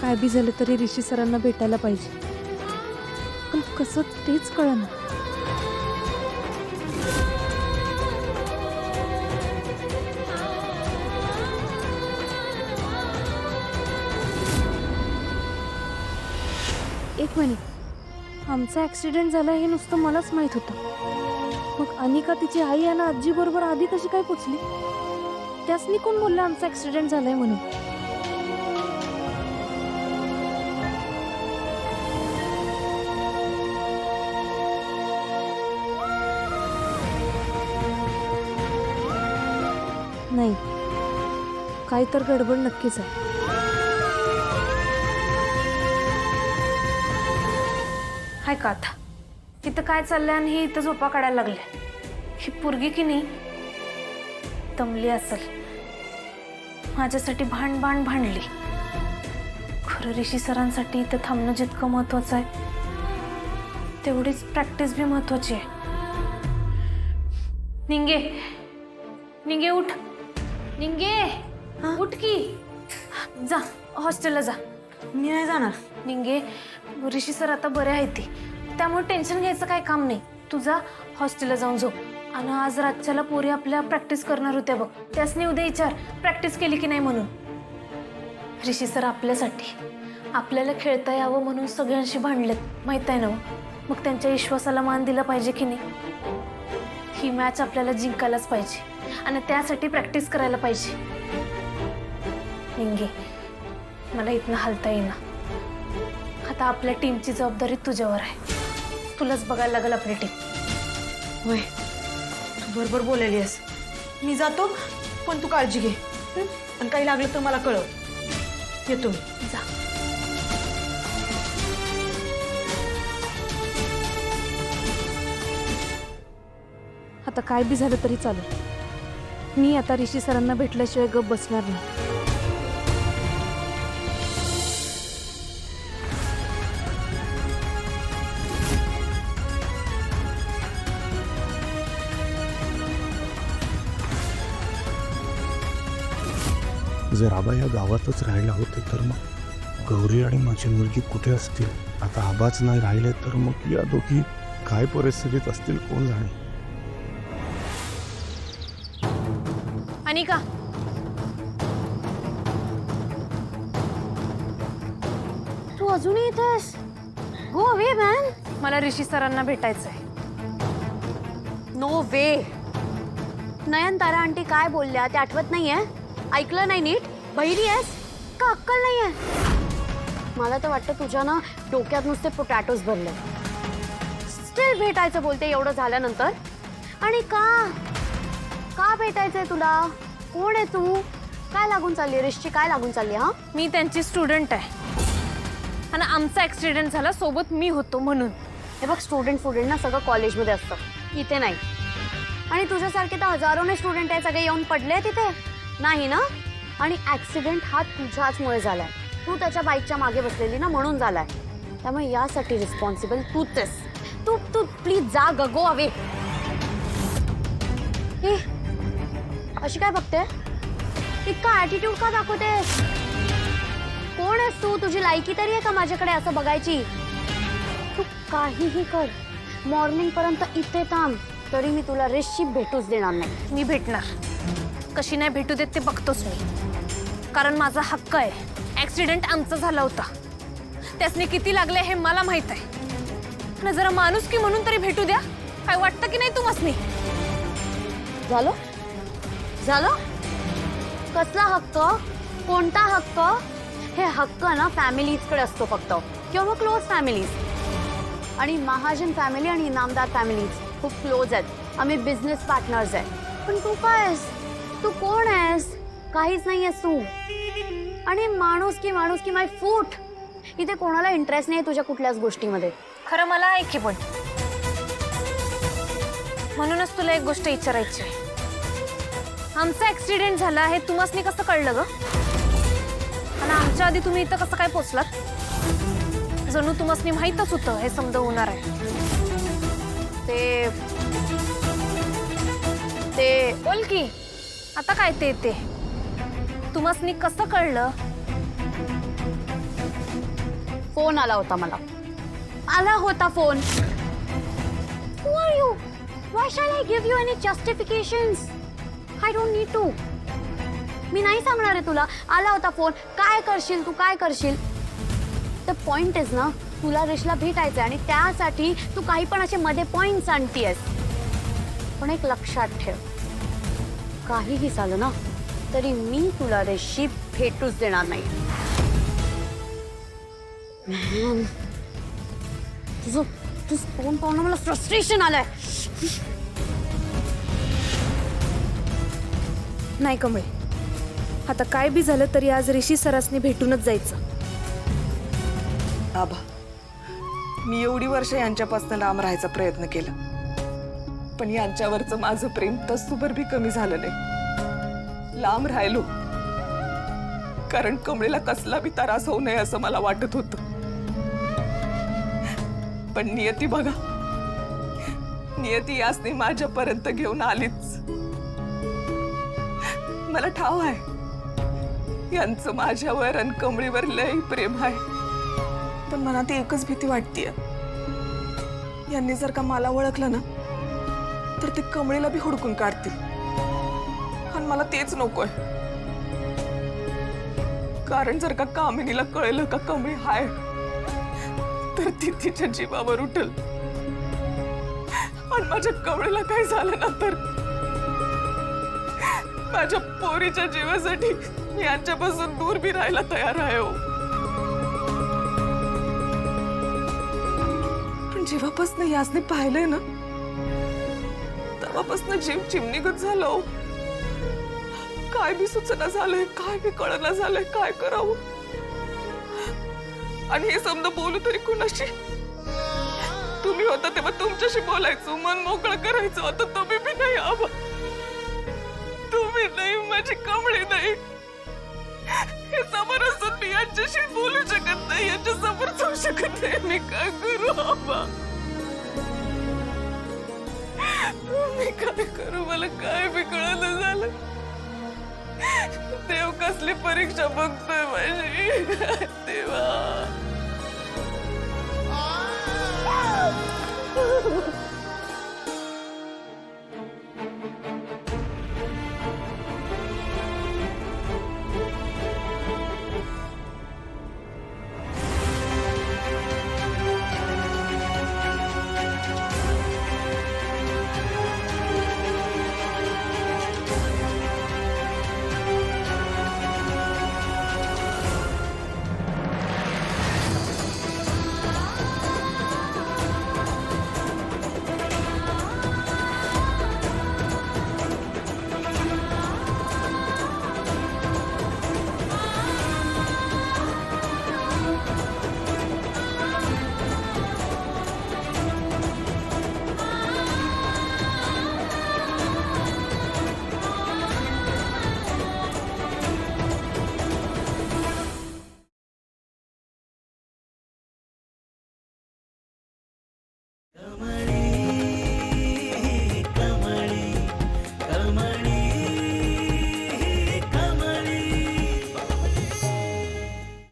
काय बी झालं तरी ऋषी सरांना भेटायला पाहिजे, पण कसं तेच कळेना. एक मिनिट, आमचा ॲक्सिडेंट झाला हे नुसतं मलाच माहीत होतं. मग अनिका तिची आई आणि आजी बरोबर आधी कशी काय पोचली? त्यासनी कोण बोललं आमचा ॲक्सिडेंट झालाय म्हणून? नाही, काही तर गडबड नक्कीच आहे. हाय का आता इथं काय चाललंय आणि हे इथं झोपा काढायला लागले. ही पोरगी की नाही दमली असेल, माझ्यासाठी भांडण भांडली. खरं ऋषी सरांसाठी इथं थांबणं जितकं महत्वाचं आहे तेवढीच प्रॅक्टिस भी महत्वाची आहे. निंगे निंगे उठ, निंगे उठ की, जा हॉस्टेलला जा. मी नाही जाणार. निंगे ऋषी सर आता बरे आहेत ते, त्यामुळे टेन्शन घ्यायचं काय काम नाही. तुझा हॉस्टेलला जाऊन झोप. आणि आज रातच्याला पोरी आपल्या प्रॅक्टिस करणार होत्या बघ, त्यासनी उद्या विचार प्रॅक्टिस केली की नाही म्हणून. ऋषी सर आपल्यासाठी, आपल्याला खेळता यावं म्हणून सगळ्यांशी भांडलेत, माहित आहे ना. मग त्यांच्या विश्वासाला मान दिला पाहिजे की नाही. ही मॅच आपल्याला जिंकायलाच पाहिजे आणि त्यासाठी प्रॅक्टिस करायला पाहिजे. निंगे मला इथनं हलता येईना. आता आपल्या टीमची जबाबदारी तुझ्यावर आहे. तुलाच बघायला लागेल आपली टीम. होय, तू बरोबर बोललेली आहेस. मी जातो, पण तू काळजी घे. आणि काही लागलं तर मला कळव. येतो मी. जा. आता काय बी झालं तरी चालेल, मी आता ऋषी सरांना भेटल्याशिवाय गप बसणार नाही. जर आबा या गावातच राहायला होते तर मग गौरी आणि माझी मुलगी कुठे असतील? आता आबाच नाही राहिले तर मग या दोघी काय परिस्थितीत असतील कोण जाणे. अनिका, तू अजूनही इथेस? Go away man. मला ऋषी सरांना भेटायचंय. नो वे. नयनतारा आंटी काय बोलल्या ते आठवत नाहीये? ऐकलं नाही नीट? बहिरी आहेस का अक्कल नाहीये? मला तर वाटतं तुझ्या ना डोक्यात नुसते पोटॅटोज भरले. स्टिल भेटायचं बोलते एवढं झाल्यानंतर. आणि का का भेटायचंय तुला? कोण आहे तू? काय लागून चालली? रिश्ची काय लागून चालली? हा, मी त्यांची स्टुडंट आहे आणि आमचा ऍक्सिडेंट झाला सोबत मी होतो म्हणून. हे बघ, स्टुडंट ना सगळं कॉलेजमध्ये असतं, इथे नाही. आणि तुझ्यासारखे तर हजारोने स्टुडंट आहे, सगळे येऊन पडले तिथे नाही ना. आणि ऍक्सिडेंट हा तुझ्याचमुळे झालाय. तू त्याच्या बाईकच्या मागे बसलेली ना म्हणून झालाय. त्यामुळे यासाठी रिस्पॉन्सिबल तूच आहेस. तू तू प्लीज जा गो अवे. हे अशी काय बघते? इतका ऍटिट्यूड का दाखवतेस? कोण आहेस तू? तुझी लायकी तरी आहे का माझ्याकडे असं बघायची? तू काहीही कर, मॉर्निंग पर्यंत इथे थांब, तरी मी तुला रिश्ची भेटूच देणार नाही. मी भेटणार. कशी नाही भेटू देत ते बघतोच मी, कारण माझा हक्क आहे. ऍक्सिडेंट आमचा झाला होता, त्यासने किती लागले हे मला माहित आहे. आणि जरा माणुसकी म्हणून तरी भेटू द्या. काय वाटतं की नाही तुम्हासनी? झालं झालं. कसला हक्क? कोणता हक्क? हे हक्क ना फॅमिलीजकडे असतो फक्त, किंवा मग क्लोज फॅमिलीज. आणि महाजन फॅमिली आणि इनामदार फॅमिलीज खूप क्लोज आहेत. आम्ही बिझनेस पार्टनर्स आहे. पण तू काय आहेस? तू कोण आहेस? काहीच नाही आहेस तू. आणि माणुसकी माय फूट. इथे कोणाला इंटरेस्ट नाही तुझ्या कुठल्याच गोष्टीमध्ये. खरं मला आहे की, पण म्हणूनच तुला एक गोष्ट विचारायची आहे. आमचा ऍक्सिडेंट झाला हे तुम्हासनी कसं कळलं ग? आणि आमच्या आधी तुम्ही इथं कसं काय पोचलात? जणू तुम्हासनी माहीतच होतं हे समजा होणार आहे. ते बोल की आता काय ते तुम्हासनी कसं कळलं? फोन आला होता मला. आला होता phone. Who are you? Why shall I give you any justifications? I don't need to. मी नाही सांगणार आहे तुला. आला होता फोन. काय करशील तू, काय करशील? द पॉइंट इज ना, तुला ऋषीला भेटायचं आणि त्यासाठी तू काही पण असे मध्ये पॉइंट्स आणतीयस. पण एक लक्षात ठेव, काहीही झालं ना तरी मी तुला ऋषी भेटूच देणार नाही. Man, तुझं तोंड पाहून मला फ्रस्ट्रेशन आलंय. नाही कमळे, आता काय बी झालं तरी आज ऋषी सरासने भेटूनच जायचं. आबा, मी एवढी वर्ष यांच्यापासून लांब राहायचा प्रयत्न केला, पण यांच्यावरचं माझं प्रेम तसूभर बी कमी झालं नाही. लांब राहिलो कारण कमळेला कसला बी त्रास होऊ नये असं मला वाटत होतं. पण नियती बघा, नियती यासने माझ्यापर्यंत घेऊन आलीच. मला ठाव आहे यांचं माझ्यावर आणि कमळीवर लय प्रेम आहे, पण मला ती एकच भीती वाटतेय, यांनी जर का मला ओळखलं ना तर ते कमळीला बी हुडकून काढतील आणि मला तेच नकोय. कारण जर का कामिनीला कळलं का कमळी हाय तर ती तिच्या जीवावर उठल आणि माझ्या कमळीला काय झालं ना तर माझ्या पोरीच्या जीवासाठी मी यांच्यापासून दूर बी राहायला तयार आहे. हो, पण जेव्हापासून यासने पाहिलंय ना तेव्हापासून जीव चिमणीगत झालं. हो, काय बी सुचना झालंय, काय बी कळना झालंय, काय करावं. आणि हे समजा बोलू तरी कुणाशी? तुम्ही होता तेव्हा तुमच्याशी बोलायचो, मन मोकळं करायचं. आता तुम्ही बी नाही. आबा, तुम्ही नाही, माझी कमळी नाही. हे समोर असून मी यांच्याशी बोलू शकत नाही, यांच्या समोर जाऊ शकत नाही. मी काय करू आबा? मी काय करू? मला काय बी कळलं झालं. देव कसली परीक्षा बघतोय माझी. देवा.